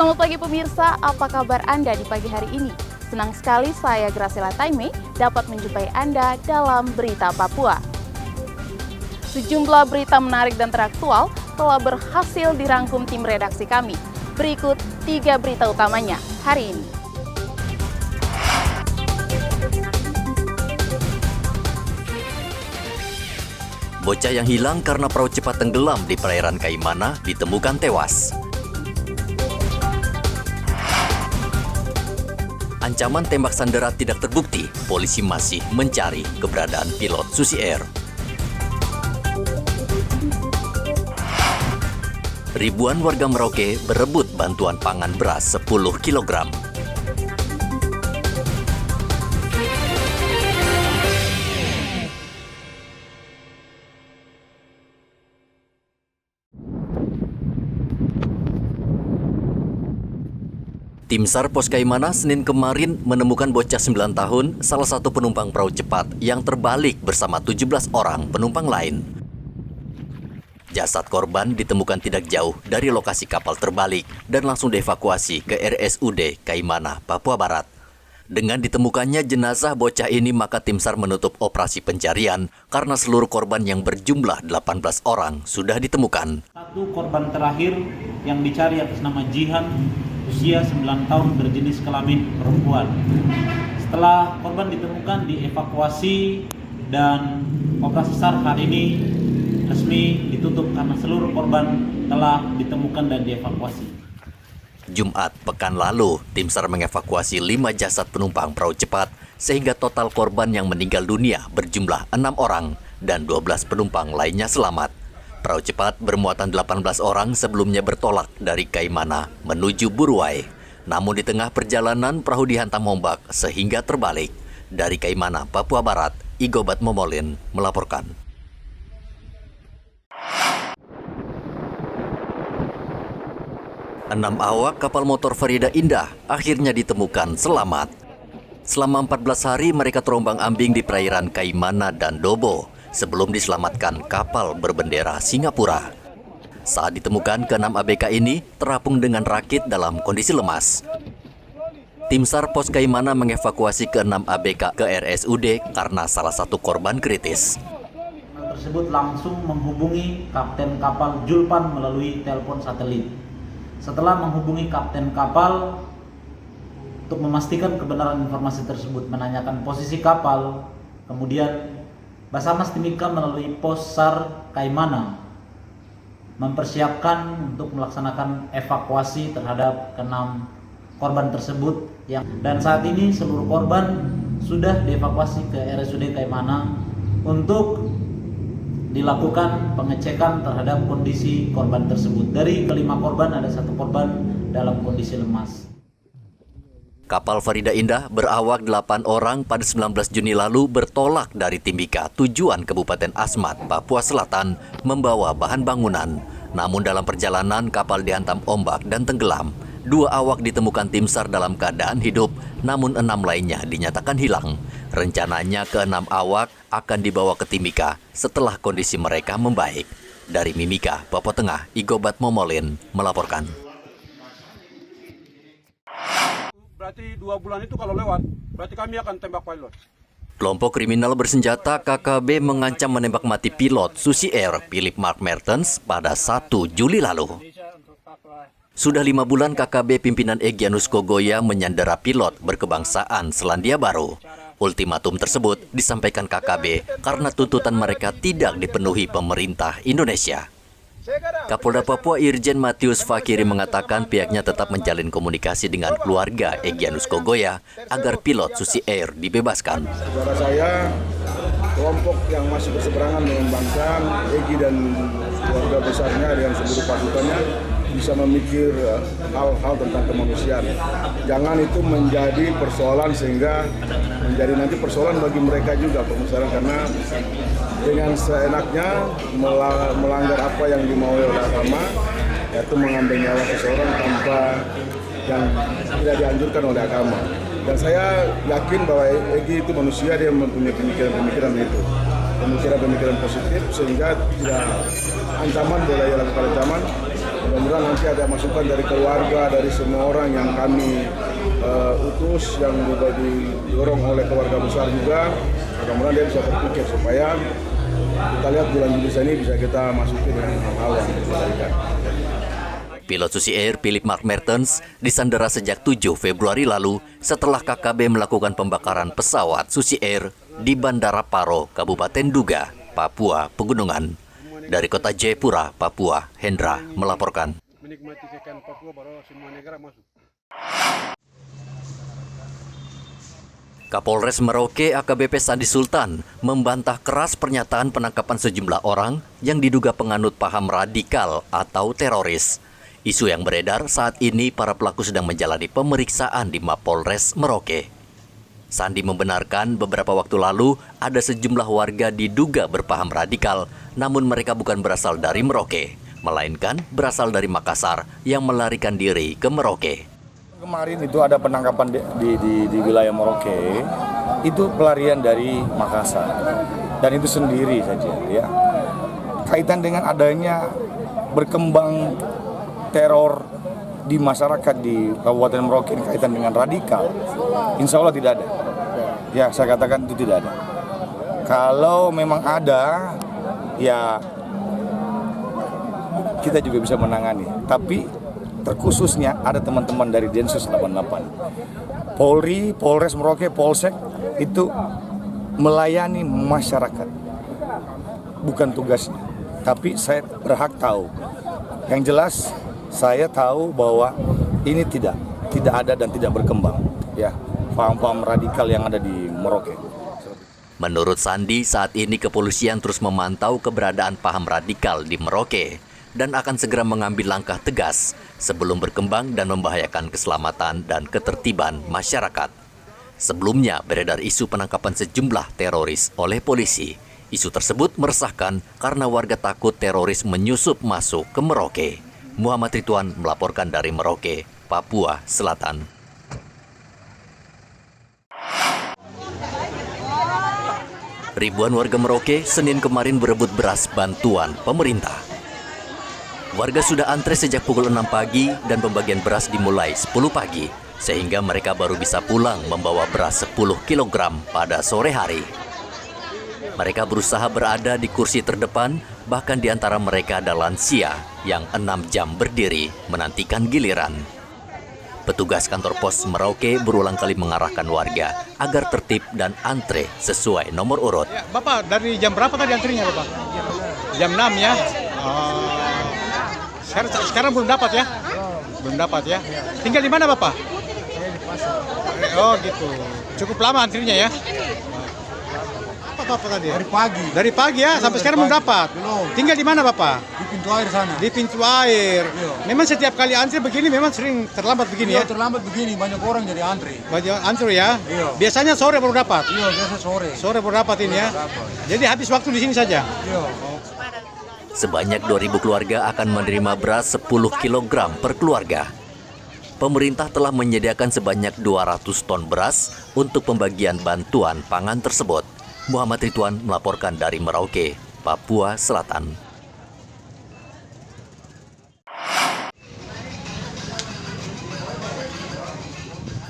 Selamat pagi pemirsa, apa kabar Anda di pagi hari ini? Senang sekali saya Graciela Taime dapat menjumpai Anda dalam Berita Papua. Sejumlah berita menarik dan teraktual telah berhasil dirangkum tim redaksi kami. Berikut 3 berita utamanya hari ini. Bocah yang hilang karena perahu cepat tenggelam di perairan Kaimana ditemukan tewas. Ancaman tembak sandera tidak terbukti, polisi masih mencari keberadaan pilot Susi Air. Ribuan warga Merauke berebut bantuan pangan beras 10 kg. Tim SAR Pos Kaimana Senin kemarin menemukan bocah 9 tahun, salah satu penumpang perahu cepat yang terbalik bersama 17 orang penumpang lain. Jasad korban ditemukan tidak jauh dari lokasi kapal terbalik dan langsung dievakuasi ke RSUD Kaimana, Papua Barat. Dengan ditemukannya jenazah bocah ini, maka tim SAR menutup operasi pencarian karena seluruh korban yang berjumlah 18 orang sudah ditemukan. Satu korban terakhir yang dicari atas nama Jihan, usia 9 tahun, berjenis kelamin perempuan. Setelah korban ditemukan, dievakuasi, dan operasi SAR hari ini resmi ditutup karena seluruh korban telah ditemukan dan dievakuasi. Jumat pekan lalu, tim SAR mengevakuasi 5 jasad penumpang perahu cepat sehingga total korban yang meninggal dunia berjumlah 6 orang dan 12 penumpang lainnya selamat. Perahu cepat bermuatan 18 orang sebelumnya bertolak dari Kaimana menuju Buruai. Namun di tengah perjalanan perahu dihantam ombak sehingga terbalik. Dari Kaimana, Papua Barat, Igobat Momolin melaporkan. Enam awak kapal motor Farida Indah akhirnya ditemukan selamat. Selama 14 hari mereka terombang-ambing di perairan Kaimana dan Dobo sebelum diselamatkan kapal berbendera Singapura. Saat ditemukan, ke-6 ABK ini terapung dengan rakit dalam kondisi lemas. Tim SAR Pos Kaimana mengevakuasi ke-6 ABK ke RSUD karena salah satu korban kritis. Hal tersebut langsung menghubungi kapten kapal Julpan melalui telepon satelit. Setelah menghubungi kapten kapal untuk memastikan kebenaran informasi tersebut, menanyakan posisi kapal, kemudian Basarnas Timika melalui Pos SAR Kaimana mempersiapkan untuk melaksanakan evakuasi terhadap ke-6 korban tersebut, dan saat ini seluruh korban sudah dievakuasi ke RSUD Kaimana untuk dilakukan pengecekan terhadap kondisi korban tersebut. Dari ke-5 korban ada 1 korban dalam kondisi lemas. Kapal Farida Indah berawak 8 orang pada 19 Juni lalu bertolak dari Timika tujuan Kabupaten Asmat, Papua Selatan membawa bahan bangunan. Namun dalam perjalanan kapal dihantam ombak dan tenggelam. 2 awak ditemukan tim SAR dalam keadaan hidup, namun 6 lainnya dinyatakan hilang. Rencananya ke-6 awak akan dibawa ke Timika setelah kondisi mereka membaik. Dari Mimika, Papua Tengah, Igobat Momolin melaporkan. Berarti 2 bulan itu kalau lewat, berarti kami akan tembak pilot. Kelompok kriminal bersenjata KKB mengancam menembak mati pilot Susi Air Philip Mark Mertens pada 1 Juli lalu. Sudah 5 bulan KKB pimpinan Egyanus Kogoya menyandera pilot berkebangsaan Selandia Baru. Ultimatum tersebut disampaikan KKB karena tuntutan mereka tidak dipenuhi pemerintah Indonesia. Kapolda Papua Irjen Matius Fakiri mengatakan pihaknya tetap menjalin komunikasi dengan keluarga Egyanus Kogoya agar pilot Susi Air dibebaskan. Saudara saya, kelompok yang masih berseberangan dengan bangsa, Egi dan keluarga besarnya dengan seluruh pasukannya bisa memikir hal-hal tentang kemanusiaan. Jangan itu menjadi persoalan sehingga menjadi nanti persoalan bagi mereka juga permasalahan, karena dengan seenaknya melanggar apa yang dimaui oleh agama, yaitu mengambil nyawa seseorang tanpa yang tidak dianjurkan oleh agama. Dan saya yakin bahwa Egi itu manusia, dia mempunyai pemikiran-pemikiran itu, pemikiran-pemikiran positif, sehingga tidak ancaman boleh lakukan ancaman, Mudah-mudahan nanti ada masukan dari keluarga, dari semua orang yang kami utus, yang juga didorong oleh keluarga besar juga. Mudah-mudahan dia bisa berpikir supaya kita lihat bulan Juli ini bisa kita masukin dengan hal-hal yang diberikan. Pilot Susi Air Philip Mark Mertens disandera sejak 7 Februari lalu setelah KKB melakukan pembakaran pesawat Susi Air di Bandara Paro, Kabupaten Duga, Papua Pegunungan. Dari kota Jayapura, Papua, Hendra melaporkan. Menikmati kekayaan Papua baru semua negara masuk. Kapolres Merauke AKBP Sandi Sultan membantah keras pernyataan penangkapan sejumlah orang yang diduga penganut paham radikal atau teroris. Isu yang beredar saat ini para pelaku sedang menjalani pemeriksaan di Mapolres Merauke. Sandi membenarkan beberapa waktu lalu ada sejumlah warga diduga berpaham radikal, namun mereka bukan berasal dari Merauke, melainkan berasal dari Makassar yang melarikan diri ke Merauke. Kemarin itu ada penangkapan di wilayah Merauke, itu pelarian dari Makassar, dan itu sendiri saja ya. Kaitan dengan adanya berkembang teror di masyarakat di Kabupaten Merauke kaitan dengan radikal, insya Allah tidak ada. Ya, saya katakan itu tidak ada. Kalau memang ada, ya kita juga bisa menangani. Tapi terkhususnya ada teman-teman dari Densus 88, Polri, Polres Merauke, Polsek itu melayani masyarakat, bukan tugasnya. Tapi saya berhak tahu. Yang jelas saya tahu bahwa ini tidak ada dan tidak berkembang. Ya, paham-paham radikal yang ada di Merauke. Menurut Sandi, saat ini kepolisian terus memantau keberadaan paham radikal di Merauke dan akan segera mengambil langkah tegas sebelum berkembang dan membahayakan keselamatan dan ketertiban masyarakat. Sebelumnya beredar isu penangkapan sejumlah teroris oleh polisi. Isu tersebut meresahkan karena warga takut teroris menyusup masuk ke Merauke. Muhammad Ridwan melaporkan dari Merauke, Papua Selatan. Ribuan warga Merauke Senin kemarin berebut beras bantuan pemerintah. Warga sudah antre sejak pukul 6 pagi dan pembagian beras dimulai 10 pagi, sehingga mereka baru bisa pulang membawa beras 10 kg pada sore hari. Mereka berusaha berada di kursi terdepan, bahkan di antara mereka ada lansia yang 6 jam berdiri menantikan giliran. Petugas kantor pos Merauke berulang kali mengarahkan warga agar tertib dan antre sesuai nomor urut. Ya, Bapak, dari jam berapa tadi antrinya, Bapak? Jam 6 ya? Sekarang belum dapat ya? Belum dapat ya? Tinggal di mana, Bapak? Oh gitu. Cukup lama antrinya ya? Apa tadi? Dari pagi. Dari pagi ya? Sampai sekarang belum dapat? Belum. Tinggal di mana, Bapak? Di pintu air sana. Di pintu air. Iya. Memang setiap kali antri begini memang sering terlambat begini ya? Terlambat begini, banyak orang jadi antri. Banyak antri ya? Iya. Biasanya sore baru dapat? Iya, biasa sore. Sore baru dapat ini ya? Jadi habis waktu di sini saja? Iya. Sebanyak 2.000 keluarga akan menerima beras 10 kg per keluarga. Pemerintah telah menyediakan sebanyak 200 ton beras untuk pembagian bantuan pangan tersebut. Muhammad Ridwan melaporkan dari Merauke, Papua Selatan.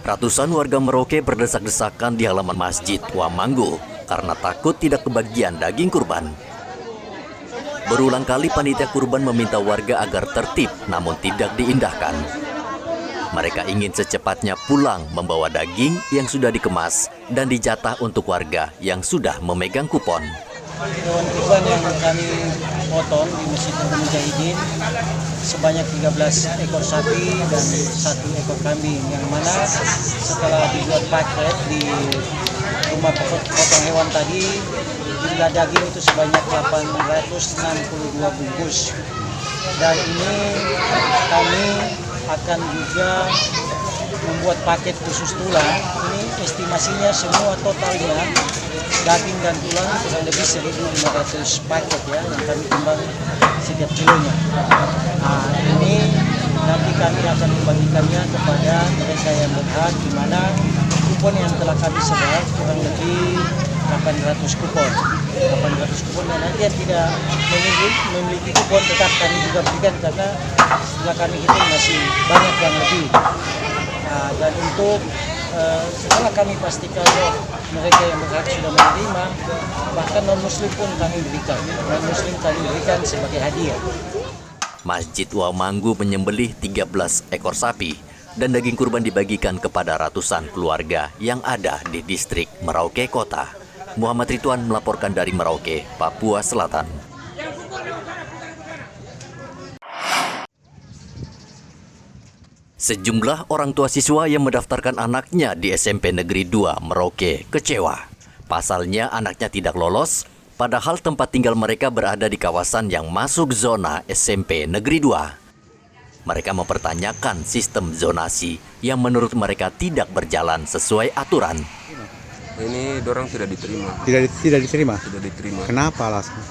Ratusan warga Merauke berdesak-desakan di halaman Masjid Wamanggu karena takut tidak kebagian daging kurban. Berulang kali panitia kurban meminta warga agar tertib namun tidak diindahkan. Mereka ingin secepatnya pulang membawa daging yang sudah dikemas dan dijatah untuk warga yang sudah memegang kupon. Hewan kurban yang kami potong di Masjid Mujahidin sebanyak 13 ekor sapi dan 1 ekor kambing, yang mana setelah dibuat paket di rumah potong hewan tadi, jumlah daging itu sebanyak 862 bungkus. Dan ini kami akan juga membuat paket khusus tulang. Ini estimasinya semua totalnya daging dan tulang kurang lebih 1.500 paket ya, yang kami timbang setiap kilonya. Nah, ini nanti kami akan membagikannya kepada mereka yang berhak, di mana kupon yang telah kami sebar kurang lebih 800 kupon. 800 kupon dan nanti yang tidak memiliki kupon tetap kami juga berikan karena setelah kami hitung masih banyak yang lebih. Dan untuk setelah kami pastikan mereka yang berhak sudah menerima, bahkan non-muslim pun kami berikan. Non-muslim kami berikan sebagai hadiah. Masjid Wamanggu menyembelih 13 ekor sapi dan daging kurban dibagikan kepada ratusan keluarga yang ada di distrik Merauke Kota. Muhammad Ridwan melaporkan dari Merauke, Papua Selatan. Sejumlah orang tua siswa yang mendaftarkan anaknya di SMP Negeri 2 Merauke kecewa. Pasalnya anaknya tidak lolos, padahal tempat tinggal mereka berada di kawasan yang masuk zona SMP Negeri 2. Mereka mempertanyakan sistem zonasi yang menurut mereka tidak berjalan sesuai aturan. Ini dorang tidak diterima. Tidak diterima? Tidak diterima. Kenapa alasan?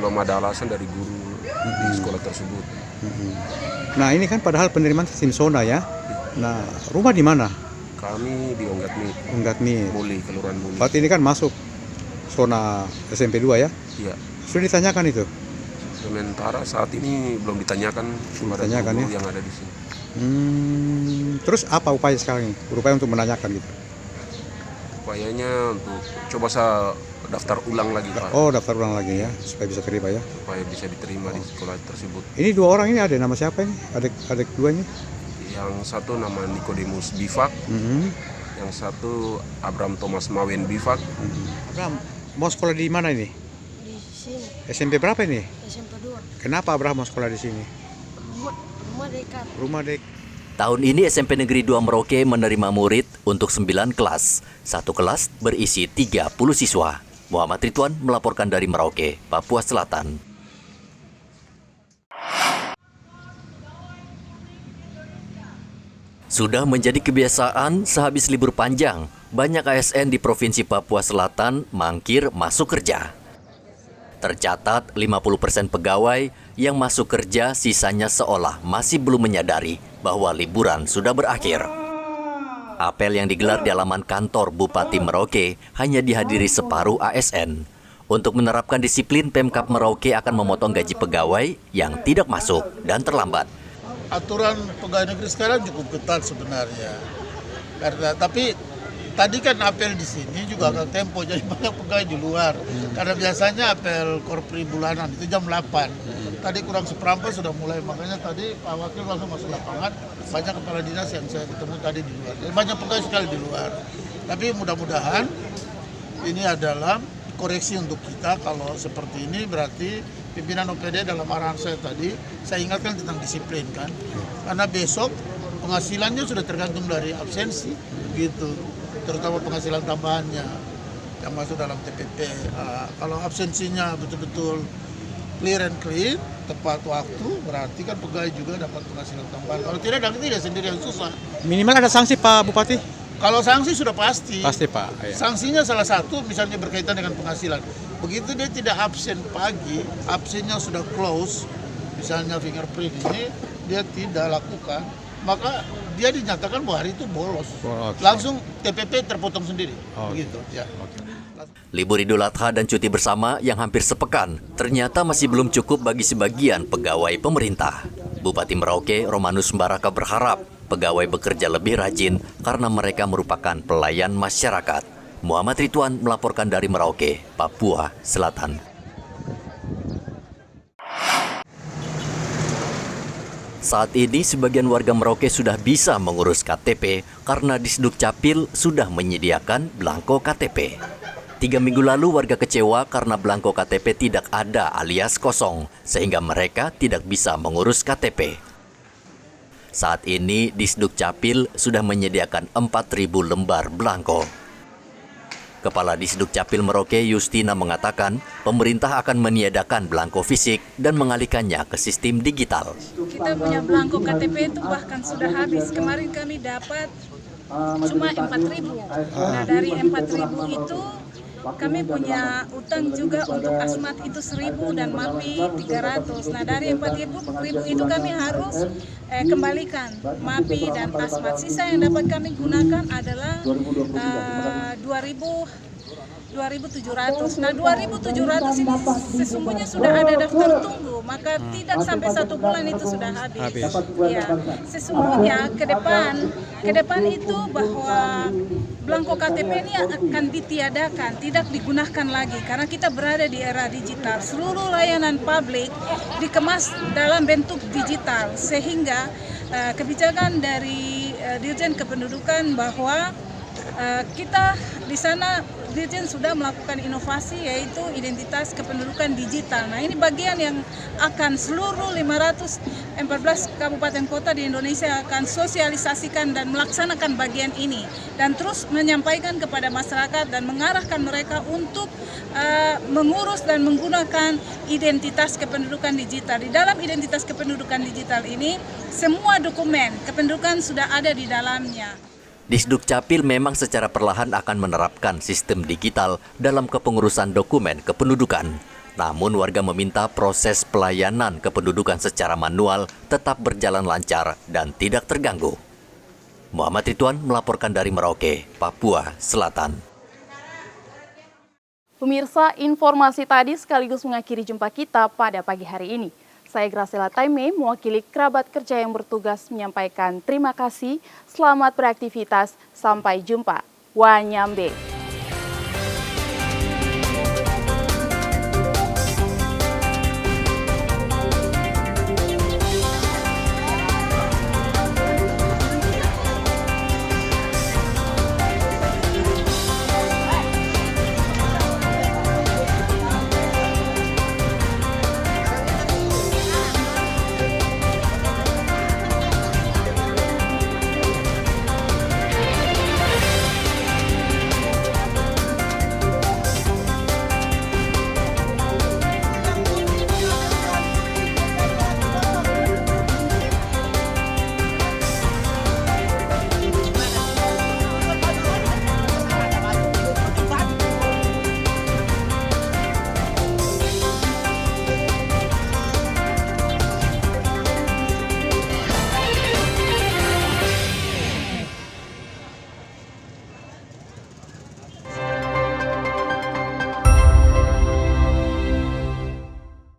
Belum ada alasan dari guru di sekolah tersebut. Nah ini kan padahal penerimaan sistem zona ya. Nah rumah di mana? Kami di Onggatmi. Muli, Kelurahan Muli. Berarti ini kan masuk zona SMP 2 ya? Iya. Sudah ditanyakan itu? Sementara saat ini belum ditanyakan kepada guru yang ada di sini. Terus apa upaya sekarang? Upaya untuk menanyakan gitu? Upayanya untuk coba saya daftar ulang lagi, Pak. Oh, daftar ulang lagi ya, supaya bisa terima ya? Supaya bisa diterima di sekolah tersebut. Ini dua orang ini ada nama siapa ini? Adik duanya? Yang satu nama Nikodemus Bifak, yang satu Abraham Thomas Mawen Bifak. Abraham, mau sekolah di mana ini? Di sini. SMP berapa ini? SMP 2. Kenapa Abraham mau sekolah di sini? Rumah dekat. Rumah dekat. Tahun ini SMP Negeri 2 Merauke menerima murid untuk 9 kelas. Satu kelas berisi 30 siswa. Muhammad Ridwan melaporkan dari Merauke, Papua Selatan. Sudah menjadi kebiasaan sehabis libur panjang, banyak ASN di Provinsi Papua Selatan mangkir masuk kerja. Tercatat 50% pegawai yang masuk kerja sisanya seolah masih belum menyadari bahwa liburan sudah berakhir. Apel yang digelar di halaman kantor Bupati Merauke hanya dihadiri separuh ASN. Untuk menerapkan disiplin, Pemkab Merauke akan memotong gaji pegawai yang tidak masuk dan terlambat. Aturan pegawai negeri sekarang cukup ketat sebenarnya. Tapi tadi kan apel di sini juga agak tempo, jadi banyak pegawai di luar. Karena biasanya apel korpri bulanan itu jam 8. Tadi kurang seperempat sudah mulai, makanya tadi Pak Wakil langsung masuk lapangan. Banyak kepala dinas yang saya ketemu tadi di luar. Jadi banyak pegawai sekali di luar. Tapi mudah-mudahan ini adalah koreksi untuk kita. Kalau seperti ini berarti pimpinan OPD dalam arahan saya tadi, saya ingatkan tentang disiplin kan. Karena besok penghasilannya sudah tergantung dari absensi gitu. Terutama penghasilan tambahannya yang masuk dalam TPP. Kalau absensinya betul-betul clear and clean, tepat waktu, berarti kan pegawai juga dapat penghasilan tambahan. Kalau tidak, nanti dia sendiri yang susah. Minimal ada sanksi Pak Bupati? Kalau sanksi sudah pasti. Pasti Pak. Iya. Sanksinya salah satu misalnya berkaitan dengan penghasilan. Begitu dia tidak absen pagi, absennya sudah close, misalnya fingerprint ini, dia tidak lakukan, maka dia dinyatakan bahwa hari itu bolos. Langsung TPP terpotong sendiri. Begitu ya. Libur Idul Adha dan cuti bersama yang hampir sepekan ternyata masih belum cukup bagi sebagian pegawai pemerintah. Bupati Merauke Romanus Baraka berharap pegawai bekerja lebih rajin karena mereka merupakan pelayan masyarakat. Muhammad Ridwan melaporkan dari Merauke, Papua Selatan. Saat ini sebagian warga Merauke sudah bisa mengurus KTP karena Disduk Capil sudah menyediakan belangko KTP. 3 minggu lalu warga kecewa karena belangko KTP tidak ada alias kosong, sehingga mereka tidak bisa mengurus KTP. Saat ini Disduk Capil sudah menyediakan 4.000 lembar belangko. Kepala Disduk Capil Merauke Justina mengatakan pemerintah akan meniadakan belangko fisik dan mengalihkannya ke sistem digital. Kita punya belangko KTP itu bahkan sudah habis. Kemarin kami dapat cuma 4.000. Nah dari 4.000 itu kami punya utang juga untuk asmat itu 1.000 dan MAPI 300. Nah dari 4.000 itu kami harus kembalikan MAPI dan asmat. Sisa yang dapat kami gunakan adalah 2.700. Nah 2.700 ini sesungguhnya sudah ada daftar tunggu, maka tidak sampai 1 bulan itu sudah habis. Ya, sesungguhnya ke depan itu bahwa belangko KTP ini akan ditiadakan, tidak digunakan lagi karena kita berada di era digital. Seluruh layanan publik dikemas dalam bentuk digital sehingga kebijakan dari Dirjen Kependudukan bahwa kita di sana Dirjen sudah melakukan inovasi yaitu identitas kependudukan digital. Nah ini bagian yang akan seluruh 514 kabupaten kota di Indonesia akan sosialisasikan dan melaksanakan bagian ini dan terus menyampaikan kepada masyarakat dan mengarahkan mereka untuk mengurus dan menggunakan identitas kependudukan digital. Di dalam identitas kependudukan digital ini semua dokumen kependudukan sudah ada di dalamnya. Disduk Capil memang secara perlahan akan menerapkan sistem digital dalam kepengurusan dokumen kependudukan. Namun warga meminta proses pelayanan kependudukan secara manual tetap berjalan lancar dan tidak terganggu. Muhammad Ridwan melaporkan dari Merauke, Papua Selatan. Pemirsa, informasi tadi sekaligus mengakhiri jumpa kita pada pagi hari ini. Saya Graciela Taime, mewakili kerabat kerja yang bertugas menyampaikan terima kasih, selamat beraktivitas, sampai jumpa. Wanyambe.